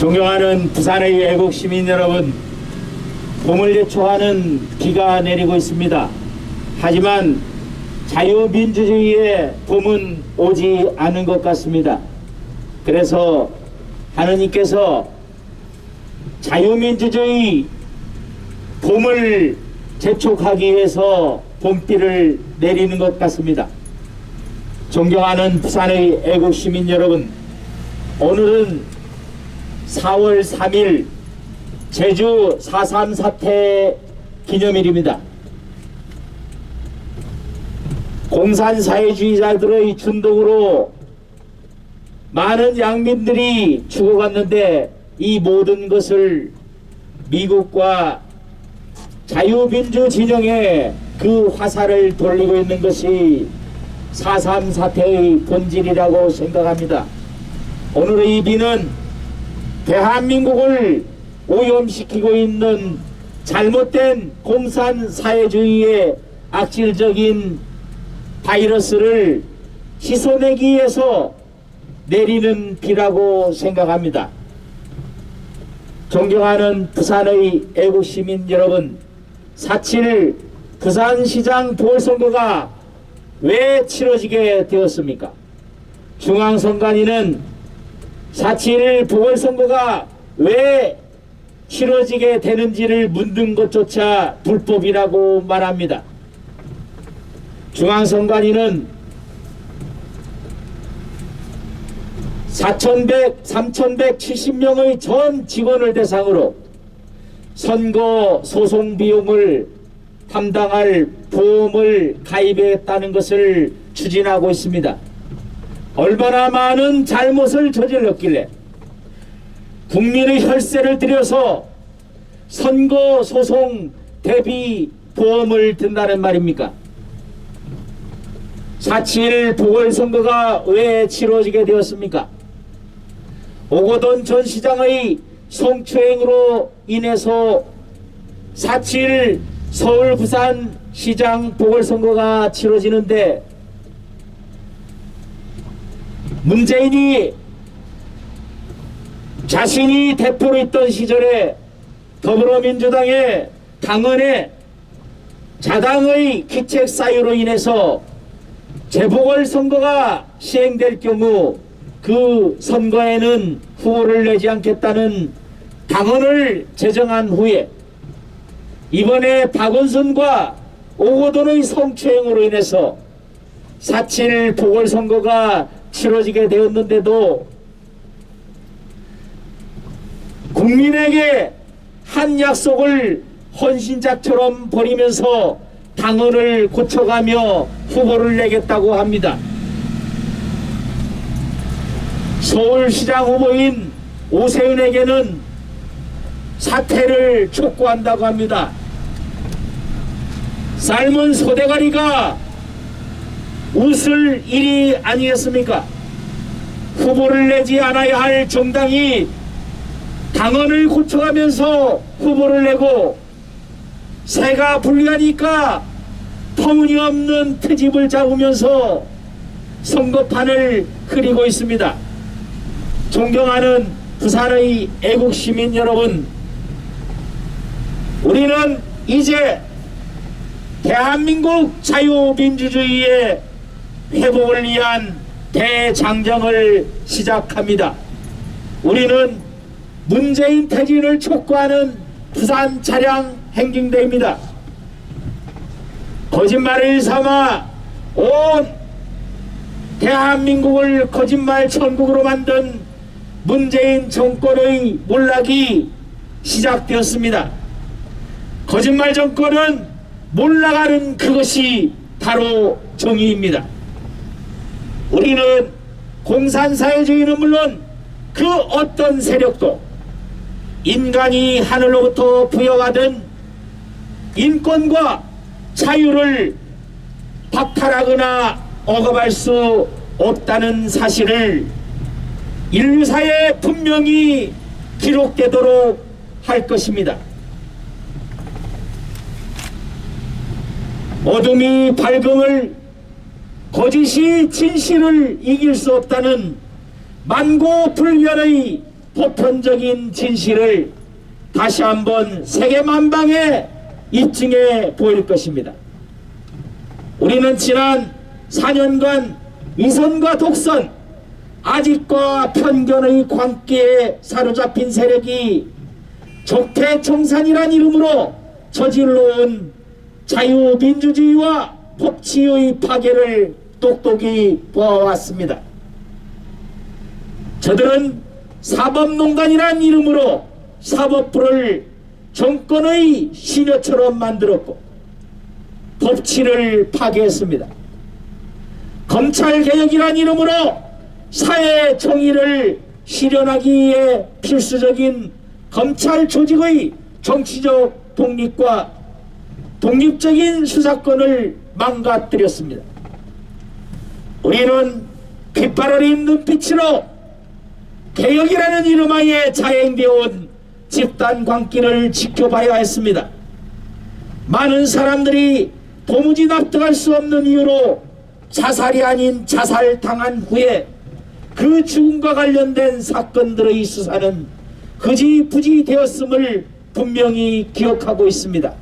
존경하는 부산의 애국 시민 여러분, 봄을 예초하는 비가 내리고 있습니다. 하지만 자유민주주의의 봄은 오지 않은 것 같습니다. 그래서 하느님께서 자유민주주의 봄을 재촉하기 위해서 봄비를 내리는 것 같습니다. 존경하는 부산의 애국 시민 여러분, 오늘은 4월 3일 제주 4.3 사태 기념일입니다. 공산사회주의자들의 준동으로 많은 양민들이 죽어갔는데 이 모든 것을 미국과 자유민주 진영에 그 화살을 돌리고 있는 것이 4.3 사태의 본질이라고 생각합니다. 오늘의 이 비는 대한민국을 오염시키고 있는 잘못된 공산사회주의의 악질적인 바이러스를 씻어내기 위해서 내리는 비라고 생각합니다. 존경하는 부산의 애국시민 여러분, 4.7 부산시장 보궐선거가 왜 치러지게 되었습니까? 중앙선관위는 4.7 보궐선거가 왜 치러지게 되는지를 묻는 것조차 불법이라고 말합니다. 중앙선관위는 3,170명의 전 직원을 대상으로 선거 소송 비용을 담당할 보험을 가입했다는 것을 추진하고 있습니다. 얼마나 많은 잘못을 저질렀길래 국민의 혈세를 들여서 선거 소송 대비 보험을 든다는 말입니까? 4.7 보궐선거가 왜 치러지게 되었습니까? 오거돈 전 시장의 성추행으로 인해서 4.7 서울 부산 시장 보궐선거가 치러지는데 문재인이 자신이 대표로 있던 시절에 더불어민주당의 당헌에 자당의 기책 사유로 인해서 재보궐선거가 시행될 경우 그 선거에는 후보를 내지 않겠다는 당헌을 제정한 후에 이번에 박원순과 오거돈의 성추행으로 인해서 4.7 보궐선거가 치러지게 되었는데도 국민에게 한 약속을 헌신작처럼 버리면서 당헌을 고쳐가며 후보를 내겠다고 합니다. 서울시장 후보인 오세훈에게는 사퇴를 촉구한다고 합니다. 삶은 소대가리가 웃을 일이 아니겠습니까? 후보를 내지 않아야 할 정당이 당헌을 고쳐가면서 후보를 내고 새가 불리하니까 터무니없는 트집을 잡으면서 선거판을 흐리고 있습니다. 존경하는 부산의 애국시민 여러분, 우리는 이제 대한민국 자유민주주의의 회복을 위한 대장정을 시작합니다. 우리는 문재인 퇴진을 촉구하는 부산 차량 행진대입니다. 거짓말을 삼아 온 대한민국을 거짓말 천국으로 만든 문재인 정권의 몰락이 시작되었습니다. 거짓말 정권은 몰락하는 그것이 바로 정의입니다. 우리는 공산사회주의는 물론 그 어떤 세력도 인간이 하늘로부터 부여받은 인권과 자유를 박탈하거나 억압할 수 없다는 사실을 인류사에 분명히 기록되도록 할 것입니다. 어둠이 밝음을, 거짓이 진실을 이길 수 없다는 만고불변의 보편적인 진실을 다시 한번 세계 만방에 입증해 보일 것입니다. 우리는 지난 4년간 위선과 독선, 아직과 편견의 광기에 사로잡힌 세력이 적폐청산이란 이름으로 저질러온 자유민주주의와 법치의 파괴를 똑똑히 보아왔습니다. 저들은 사법농단이란 이름으로 사법부를 정권의 시녀처럼 만들었고 법치를 파괴했습니다. 검찰개혁이란 이름으로 사회 정의를 실현하기 위해 필수적인 검찰 조직의 정치적 독립과 독립적인 수사권을 망가뜨렸습니다. 우리는 깃발 어린 눈빛으로 개혁이라는 이름하에 자행되어 온 집단 광기를 지켜봐야 했습니다. 많은 사람들이 도무지 납득할 수 없는 이유로 자살이 아닌 자살당한 후에 그 죽음과 관련된 사건들의 수사는 흐지부지 되었음을 분명히 기억하고 있습니다.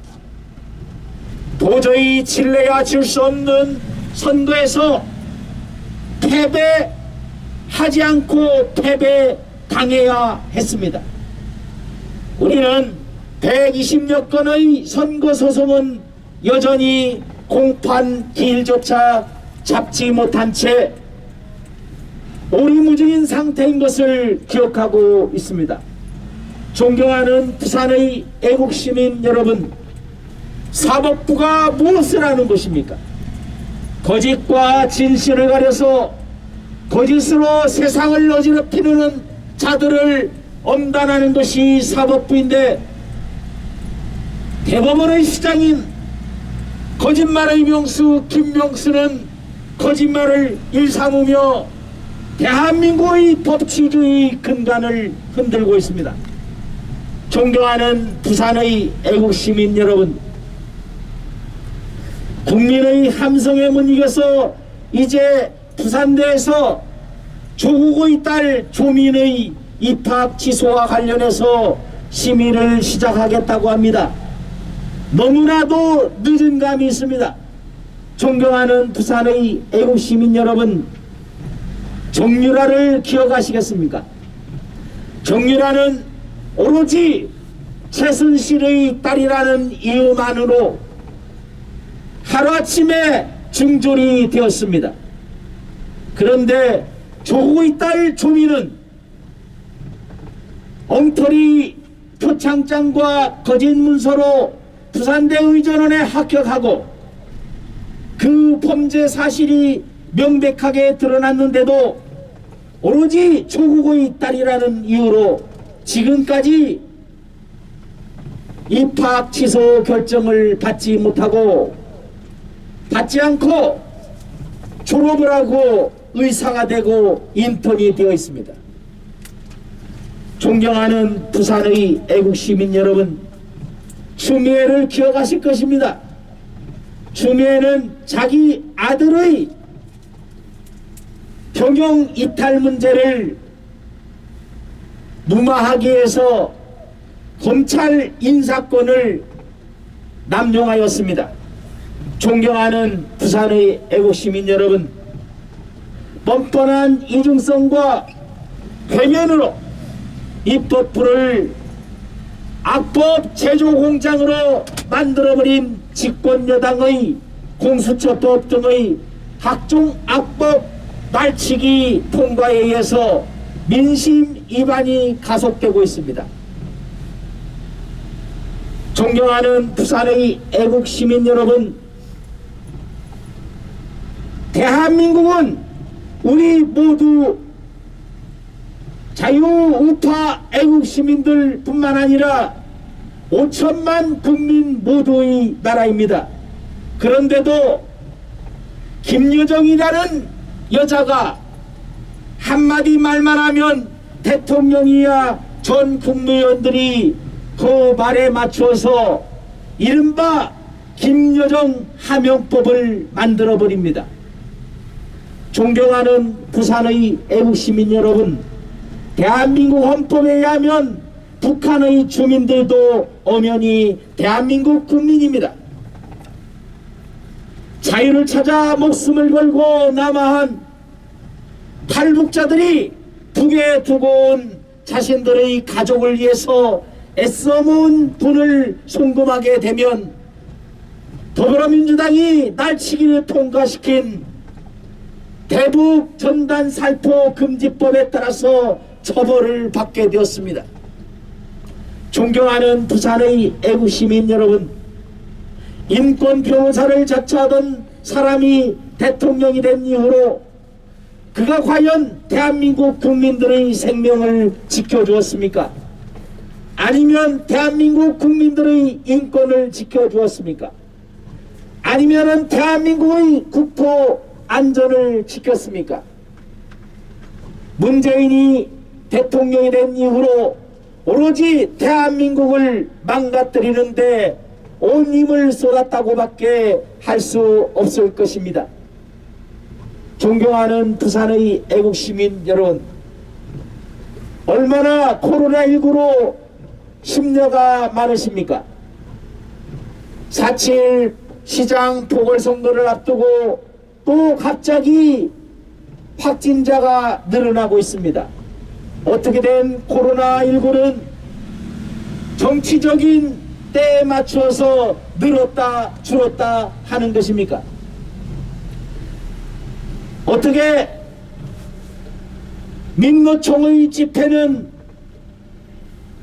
도저히 질래야 질 수 없는 선거에서 패배하지 않고 패배당해야 했습니다. 우리는 120여 건의 선거소송은 여전히 공판 기일조차 잡지 못한 채 오리무중인 상태인 것을 기억하고 있습니다. 존경하는 부산의 애국시민 여러분, 사법부가 무엇을 하는 것입니까? 거짓과 진실을 가려서 거짓으로 세상을 어지럽히는 자들을 엄단하는 것이 사법부인데, 대법원의 시장인 거짓말의 명수 김명수는 거짓말을 일삼으며 대한민국의 법치주의 근간을 흔들고 있습니다. 존경하는 부산의 애국시민 여러분, 국민의 함성에 못 이겨서 이제 부산대에서 조국의 딸 조민의 입학 취소와 관련해서 심의를 시작하겠다고 합니다. 너무나도 늦은 감이 있습니다. 존경하는 부산의 애국시민 여러분, 정유라를 기억하시겠습니까? 정유라는 오로지 최순실의 딸이라는 이유만으로 하루아침에 중졸이 되었습니다. 그런데 조국의 딸 조민은 엉터리 표창장과 거짓 문서로 부산대 의전원에 합격하고 그 범죄 사실이 명백하게 드러났는데도 오로지 조국의 딸이라는 이유로 지금까지 입학 취소 결정을 받지 않고 졸업을 하고 의사가 되고 인턴이 되어 있습니다. 존경하는 부산의 애국시민 여러분, 추미애를 기억하실 것입니다. 추미애는 자기 아들의 경영 이탈 문제를 무마하기 위해서 검찰 인사권을 남용하였습니다. 존경하는 부산의 애국시민 여러분, 뻔뻔한 이중성과 괴면으로 입법부를 악법 제조공장으로 만들어버린 집권여당의 공수처법 등의 각종 악법 말치기 통과에 의해서 민심 위반이 가속되고 있습니다. 존경하는 부산의 애국시민 여러분, 대한민국은 우리 모두 자유우파 애국시민들 뿐만 아니라 5천만 국민 모두의 나라입니다. 그런데도 김여정이라는 여자가 한마디 말만 하면 대통령이야 전 국무위원들이 그 말에 맞추어서 이른바 김여정 하명법을 만들어버립니다. 존경하는 부산의 애국시민 여러분, 대한민국 헌법에 의하면 북한의 주민들도 엄연히 대한민국 국민입니다. 자유를 찾아 목숨을 걸고 남아한 탈북자들이 북에 두고 온 자신들의 가족을 위해서 애써 모은 돈을 송금하게 되면 더불어민주당이 날치기를 통과시킨 대북 전단 살포 금지법에 따라서 처벌을 받게 되었습니다. 존경하는 부산의 애국시민 여러분, 인권 변호사를 자처하던 사람이 대통령이 된 이후로 그가 과연 대한민국 국민들의 생명을 지켜주었습니까? 아니면 대한민국 국민들의 인권을 지켜주었습니까? 아니면 대한민국의 국토 안전을 지켰습니까? 문재인이 대통령이 된 이후로 오로지 대한민국을 망가뜨리는데 온 힘을 쏟았다고밖에 할 수 없을 것입니다. 존경하는 부산의 애국시민 여러분, 얼마나 코로나19로 심려가 많으십니까? 4.7 시장 보궐선거를 앞두고 또 갑자기 확진자가 늘어나고 있습니다. 어떻게 된 코로나19는 정치적인 때에 맞춰서 늘었다 줄었다 하는 것입니까? 어떻게 민노총의 집회는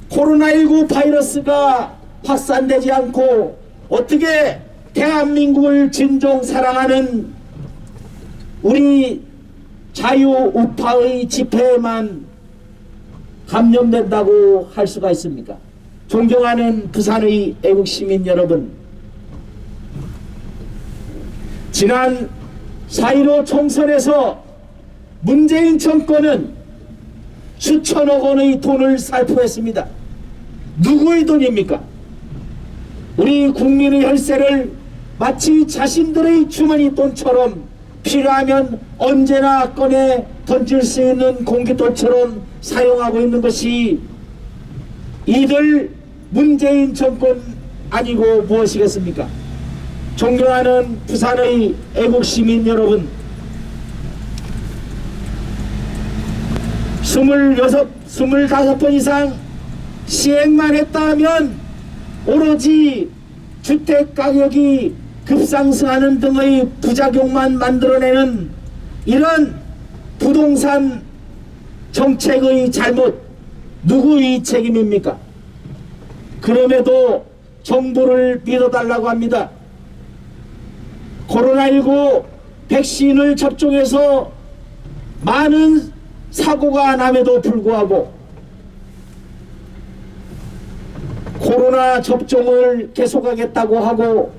코로나19 바이러스가 확산되지 않고 어떻게 대한민국을 진정 사랑하는 우리 자유우파의 집회에만 감염된다고 할 수가 있습니까? 존경하는 부산의 애국시민 여러분, 지난 4.15 총선에서 문재인 정권은 수천억 원의 돈을 살포했습니다. 누구의 돈입니까? 우리 국민의 혈세를 마치 자신들의 주머니 돈처럼 필요하면 언제나 꺼내 던질 수 있는 공깃돌처럼 사용하고 있는 것이 이들 문재인 정권 아니고 무엇이겠습니까? 존경하는 부산의 애국시민 여러분, 25번 이상 시행만 했다 하면 오로지 주택가격이 급상승하는 등의 부작용만 만들어내는 이런 부동산 정책의 잘못, 누구의 책임입니까? 그럼에도 정부를 믿어달라고 합니다. 코로나19 백신을 접종해서 많은 사고가 남에도 불구하고 코로나 접종을 계속하겠다고 하고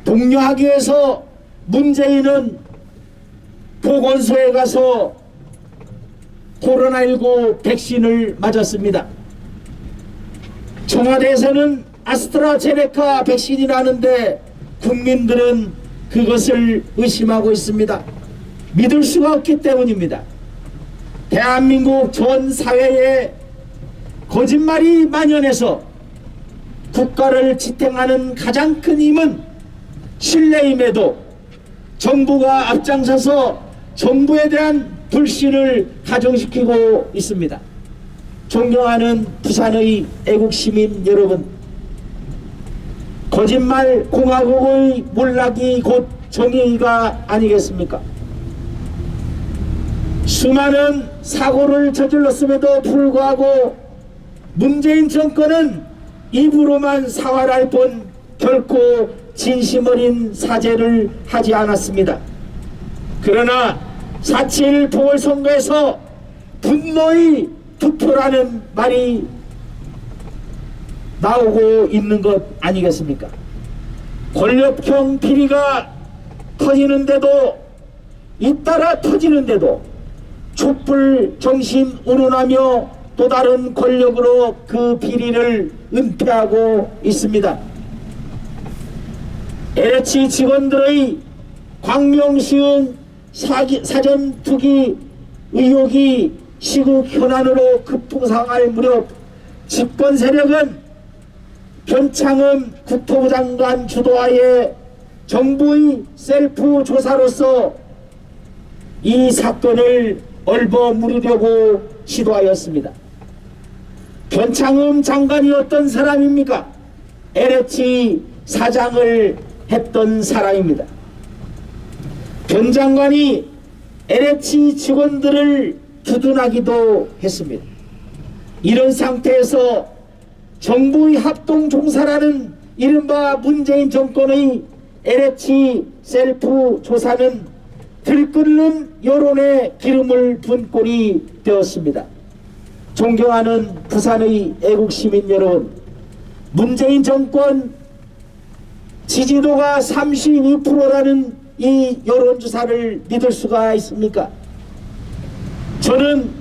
독려하기 위해서 문재인은 보건소에 가서 코로나19 백신을 맞았습니다. 청와대에서는 아스트라제네카 백신이라는데 국민들은 그것을 의심하고 있습니다. 믿을 수가 없기 때문입니다. 대한민국 전 사회에 거짓말이 만연해서 국가를 지탱하는 가장 큰 힘은 신뢰임에도 정부가 앞장서서 정부에 대한 불신을 가중시키고 있습니다. 존경하는 부산의 애국시민 여러분, 거짓말 공화국의 몰락이 곧 정의가 아니겠습니까? 수많은 사고를 저질렀음에도 불구하고 문재인 정권은 입으로만 사과를 할 뿐 결코 진심 어린 사죄를 하지 않았습니다. 그러나 4.7 보궐선거에서 분노의 투표라는 말이 나오고 있는 것 아니겠습니까? 권력형 비리가 터지는데도 잇따라 터지는데도 촛불 정신 운운하며 또 다른 권력으로 그 비리를 은폐하고 있습니다. LH 직원들의 광명시은 사전 투기 의혹이 시국 현안으로 급부상할 무렵 집권 세력은 변창흠 국토부 장관 주도하에 정부의 셀프 조사로서 이 사건을 얼버무리려고 시도하였습니다. 변창흠 장관이 어떤 사람입니까? LH 사장을 했던 사람입니다. 변 장관이 LH 직원들을 두둔하기도 했습니다. 이런 상태에서 정부의 합동종사라는 이른바 문재인 정권의 LH 셀프 조사는 들끓는 여론에 기름을 붓는 꼴이 되었습니다. 존경하는 부산의 애국시민 여러분, 문재인 정권 지지도가 32%라는 이 여론조사를 믿을 수가 있습니까? 저는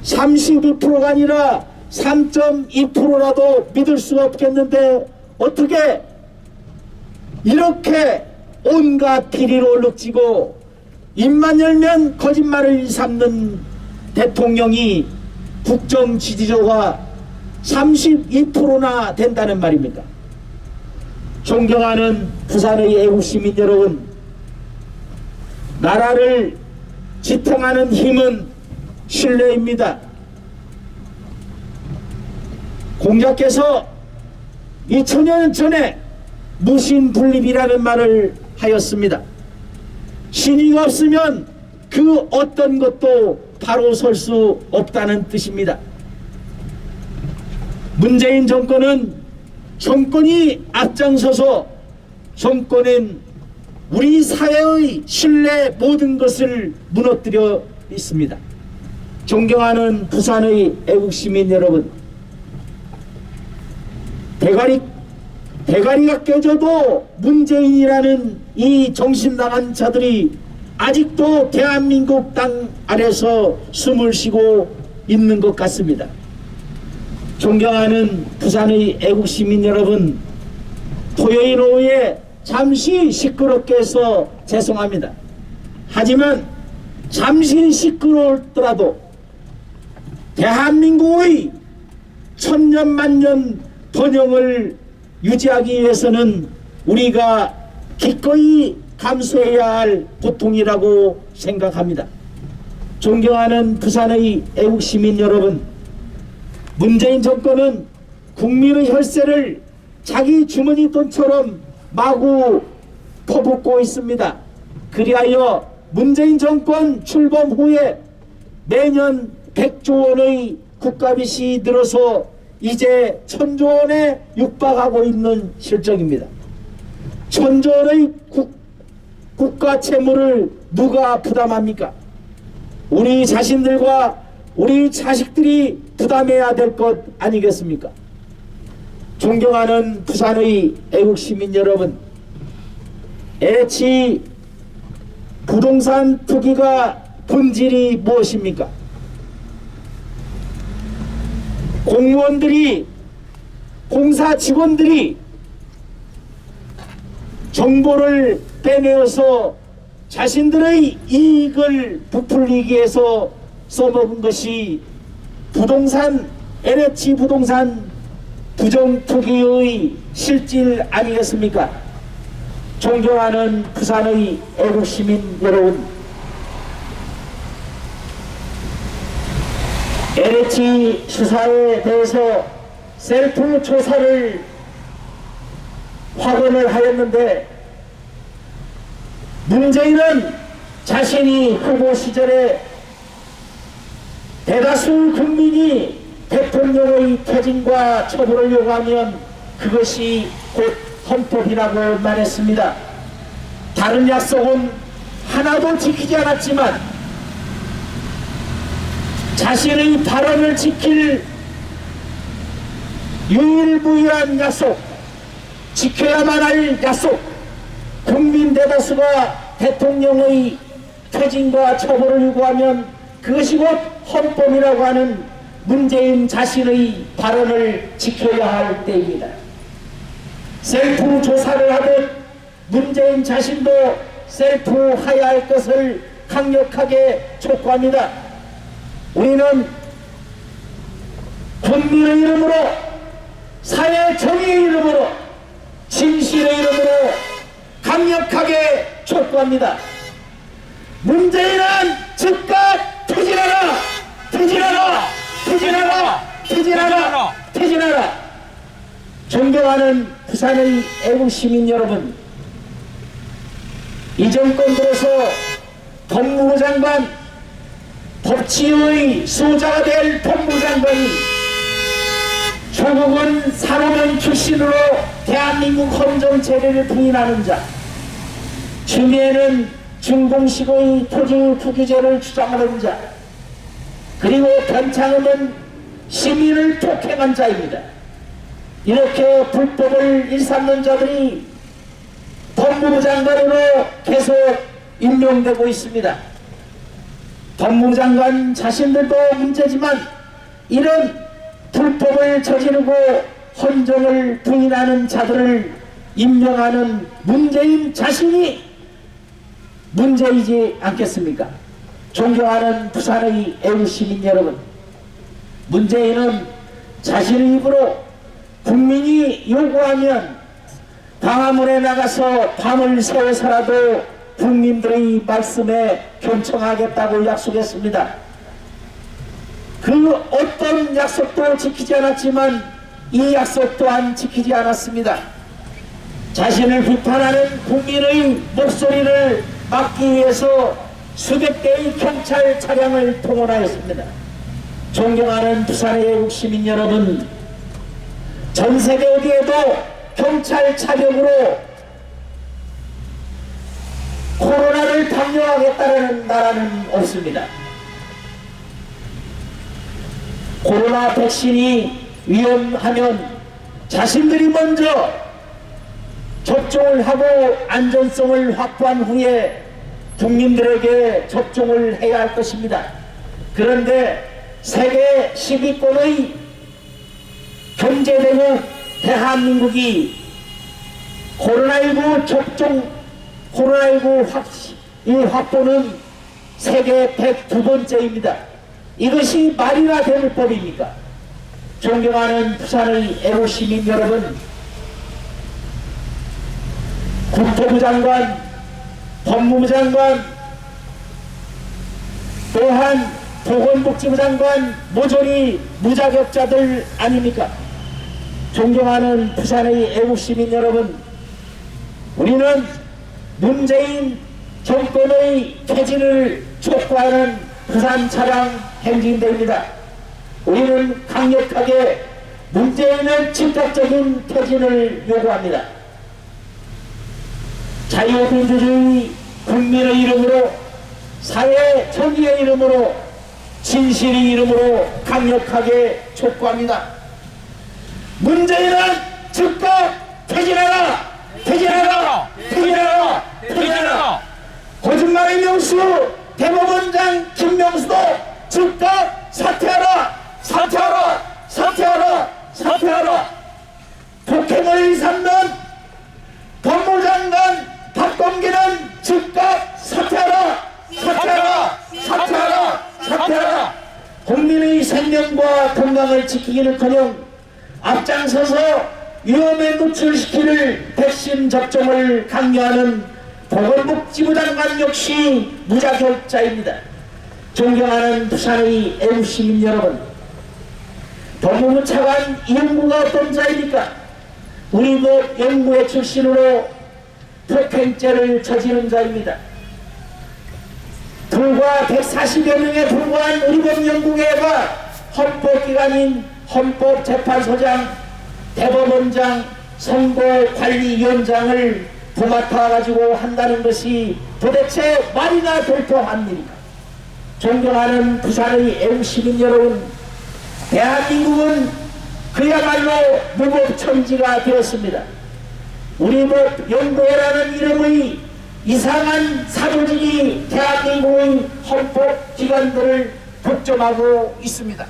32%가 아니라 3.2%라도 믿을 수가 없겠는데 어떻게 이렇게 온갖 비리로 룩지고 입만 열면 거짓말을 삼는 대통령이 국정 지지도가 32%나 된다는 말입니까? 존경하는 부산의 애국시민 여러분, 나라를 지탱하는 힘은 신뢰입니다. 공자께서 2000년 전에 무신분립이라는 말을 하였습니다. 신의가 없으면 그 어떤 것도 바로 설 수 없다는 뜻입니다. 문재인 정권은 정권이 앞장서서 정권은 우리 사회의 신뢰 모든 것을 무너뜨려 있습니다. 존경하는 부산의 애국시민 여러분, 대가리가 깨져도 문재인이라는 이 정신나간 자들이 아직도 대한민국 땅 아래서 숨을 쉬고 있는 것 같습니다. 존경하는 부산의 애국시민 여러분, 토요일 오후에 잠시 시끄럽게 해서 죄송합니다. 하지만 잠시 시끄러울더라도 대한민국의 천년만년 번영을 유지하기 위해서는 우리가 기꺼이 감수해야 할 고통이라고 생각합니다. 존경하는 부산의 애국시민 여러분, 문재인 정권은 국민의 혈세를 자기 주머니 돈처럼 마구 퍼붓고 있습니다. 그리하여 문재인 정권 출범 후에 매년 100조 원의 국가빚이 늘어서 이제 1000조 원에 육박하고 있는 실정입니다. 1000조 원의 국가 채무를 누가 부담합니까? 우리 자신들과 우리 자식들이 부담해야 될 것 아니겠습니까? 존경하는 부산의 애국시민 여러분, LH 부동산 투기가 본질이 무엇입니까? 공무원들이, 공사 직원들이 정보를 빼내어서 자신들의 이익을 부풀리기 위해서 써먹은 것이 부동산, LH 부동산 부정투기의 실질 아니겠습니까? 존경하는 부산의 애국시민 여러분, LH 수사에 대해서 셀프 조사를 확언을 하였는데, 문재인은 자신이 후보 시절에 대다수 국민이 대통령의 퇴진과 처벌을 요구하면 그것이 곧 헌법이라고 말했습니다. 다른 약속은 하나도 지키지 않았지만 자신의 발언을 지킬 유일무이한 약속, 지켜야만 할 약속, 국민 대다수가 대통령의 퇴진과 처벌을 요구하면 그것이 곧 헌법이라고 하는 문재인 자신의 발언을 지켜야 할 때입니다. 셀프 조사를 하듯 문재인 자신도 셀프 해야 할 것을 강력하게 촉구합니다. 우리는 국민의 이름으로, 사회 정의의 이름으로, 진실의 이름으로 강력하게 촉구합니다. 문재인은 즉각 퇴진하라! 퇴진하라! 퇴진하라! 퇴진하라! 퇴진하라! 존경하는 부산의 애국시민 여러분, 이 정권 들어서 법무부 장관, 법치의 수호자가 될 법무부 장관이 조국은 산업인 출신으로 대한민국 헌정 체제를 부인하는 자, 추미애는 중공식의 토지 투기제를 주장하는 자, 그리고 변창흠은 시민을 폭행한 자입니다. 이렇게 불법을 일삼는 자들이 법무부 장관으로 계속 임명되고 있습니다. 법무부 장관 자신들도 문제지만 이런 불법을 저지르고 헌정을 부인하는 자들을 임명하는 문재인 자신이 문제이지 않겠습니까? 존경하는 부산의 애국시민 여러분, 문재인은 자신의 입으로 국민이 요구하면 광화문에 나가서 밤을 새워서라도 국민들의 말씀에 경청하겠다고 약속했습니다. 그 어떤 약속도 지키지 않았지만 이 약속 또한 지키지 않았습니다. 자신을 비판하는 국민의 목소리를 막기 위해서 수백 대의 경찰 차량을 동원하였습니다. 존경하는 부산의 애국시민 여러분, 전 세계 어디에도 경찰 차량으로 코로나를 방역하겠다는 나라는 없습니다. 코로나 백신이 위험하면 자신들이 먼저 접종을 하고 안전성을 확보한 후에 국민들에게 접종을 해야 할 것입니다. 그런데 세계 10위권의 경제대국 대한민국이 코로나19 접종, 코로나19 확보는 세계 102번째입니다. 이것이 말이나 될 법입니까? 존경하는 부산의 애국시민 여러분, 국토부 장관, 법무부 장관, 또한 보건복지부 장관 모조리 무자격자들 아닙니까? 존경하는 부산의 애국시민 여러분, 우리는 문재인 정권의 퇴진을 촉구하는 부산 차량 행진대입니다. 우리는 강력하게 문재인의 즉각적인 퇴진을 요구합니다. 자유민주주의 국민의 이름으로, 사회 정의의 이름으로, 진실의 이름으로 강력하게 촉구합니다. 문재인은 즉각 퇴진하라! 퇴진하라! 퇴진하라! 퇴진하라! 거짓말의 명수 대법원장 김명수도 즉각 사퇴하라! 사퇴하라! 사퇴하라! 사퇴하라! 폭행을 삼는 법무장관 박범계는 즉각 사퇴하라! 사퇴하라! 사퇴하라! 사퇴하라! 국민의 생명과 건강을 지키기는커녕 앞장서서 위험에 노출시킬 백신 접종을 강요하는 보건복지부 장관 역시 무자격자입니다. 존경하는 부산의 애국시민 여러분, 법무부 차관 이영구가 어떤 자입니까? 우리 법 연구회 출신으로 폭행죄를 저지른 자입니다. 불과 140여 명에 불과한 우리 법 연구회가 헌법기관인 헌법재판소장, 대법원장, 선거관리위원장을 도맡아가지고 한다는 것이 도대체 말이나 될 법한 일입니까? 존경하는 부산의 애국시민 여러분, 대한민국은 그야말로 무법천지가 되었습니다. 우리 법 연구회라는 이름의 이상한 사조직이 대한민국의 헌법기관들을 독점하고 있습니다.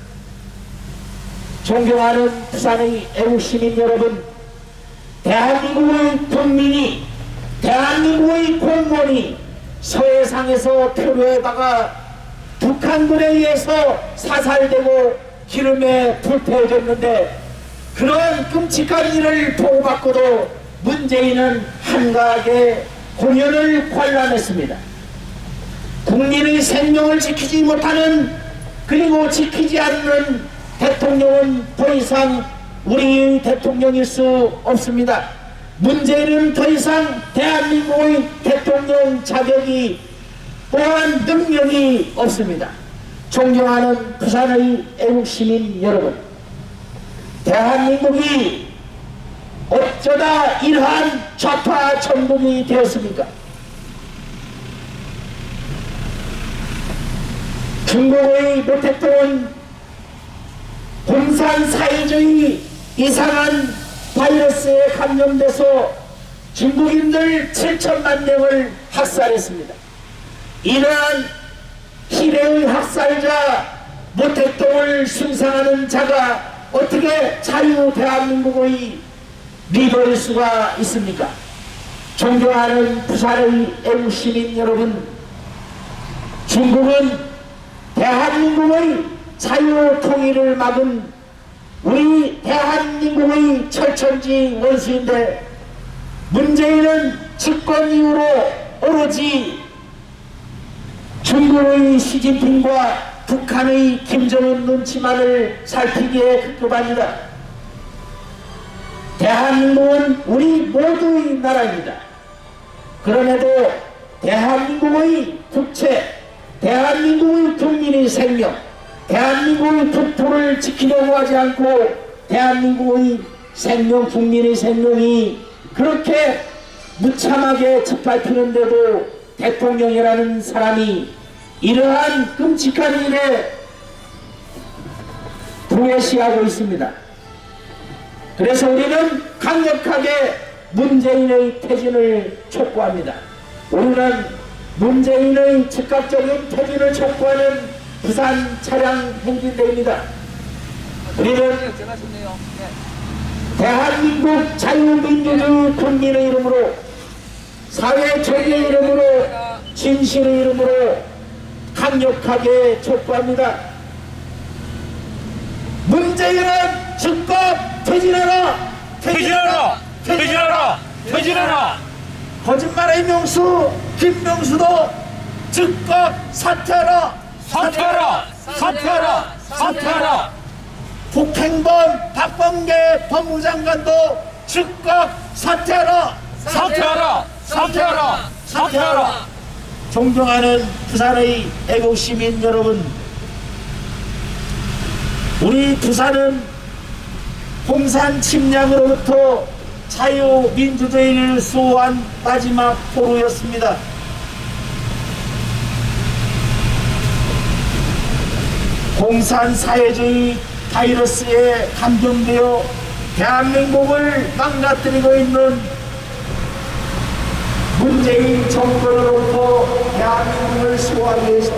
존경하는 부산의 애국시민 여러분, 대한민국의 국민이, 대한민국의 공무원이 서해상에서 표류에다가 북한군에 의해서 사살되고 기름에 불태워졌는데, 그런 끔찍한 일을 보고받고도 문재인은 한가하게 공연을 관람했습니다. 국민의 생명을 지키지 못하는, 그리고 지키지 않는 대통령은 더 이상 우리의 대통령일 수 없습니다. 문재인은 더 이상 대한민국의 대통령 자격이 또한 능력이 없습니다. 존경하는 부산의 애국시민 여러분, 대한민국이 어쩌다 이러한 좌파 천국이 되었습니까? 중국의 모택동은 공산사회주의 이상한 바이러스에 감염돼서 중국인들 7천만 명을 학살했습니다. 이러한 희래의 학살자 모택동을 숭상하는 자가 어떻게 자유 대한민국의 리더일 수가 있습니까? 존경하는 부산의 애국시민 여러분, 중국은 대한민국의 자유 통일을 막은 우리 대한민국의 철천지 원수인데, 문재인은 집권 이후로 오로지 중국의 시진핑과 북한의 김정은 눈치만을 살피기에 급급합니다. 대한민국은 우리 모두의 나라입니다. 그럼에도 대한민국의 국채, 대한민국의 국민의 생명, 대한민국의 국토를 지키려고 하지 않고 대한민국의 생명, 국민의 생명이 그렇게 무참하게 짓밟히는데도 대통령이라는 사람이 이러한 끔찍한 일에 동해시하고 있습니다. 그래서 우리는 강력하게 문재인의 퇴진을 촉구합니다. 우리는 문재인의 즉각적인 퇴진을 촉구하는 부산 차량 행진대입니다. 우리는 대한민국 자유민주주의 국민의 이름으로, 사회주의의 이름으로, 진실의 이름으로 강력하게 촉구합니다. 문재인은 즉각 퇴진하라! 퇴진하라! 퇴진하라! 퇴진하라! 거짓말의 명수 김명수도 즉각 사퇴하라! 사퇴하라! 사퇴하라! 사퇴하라! 폭행범 박범계 법무장관도 즉각 사퇴하라! 사퇴하라! 사퇴하라! 사퇴하라! 존경하는 부산의 애국시민 여러분, 우리 부산은 공산 침략으로부터 자유민주주의를 수호한 마지막 포로였습니다. 공산사회주의 바이러스에 감염되어 대한민국을 망가뜨리고 있는 문재인 정권으로부터 대한민국을 수호하기 위해서